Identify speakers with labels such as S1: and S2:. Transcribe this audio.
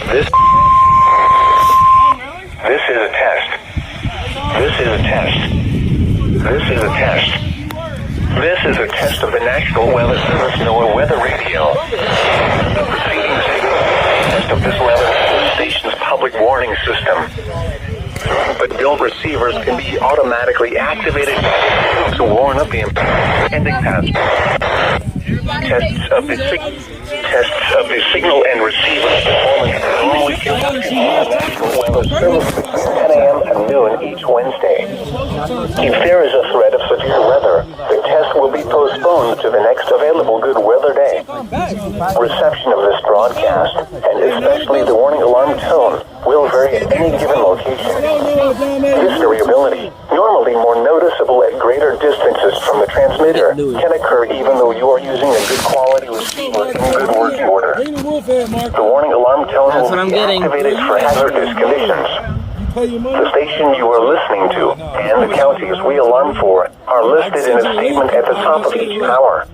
S1: This is a test. This is a test. This is a test. This is a test of the National Weather Service NOAA Weather Radio. The preceding signal test of this level is the station's public warning system. But built receivers can be automatically activated to warn of the impending task. Tests of the signal and receiver performance normally conducted by the National Weather Service between 10 a.m. and noon each Wednesday. If there is a threat of severe weather, the test will be postponed to the next available good weather day. Reception of this broadcast, and especially the warning alarm tone, will vary at any given location. This variability, normally more noticeable at greater distances from the transmitter, can occur even though you are using a good quality receiver in good working order. The warning alarm tone will be activated for hazardous conditions. The station you are listening to and the counties we alarm for are listed in a statement at the top of each hour.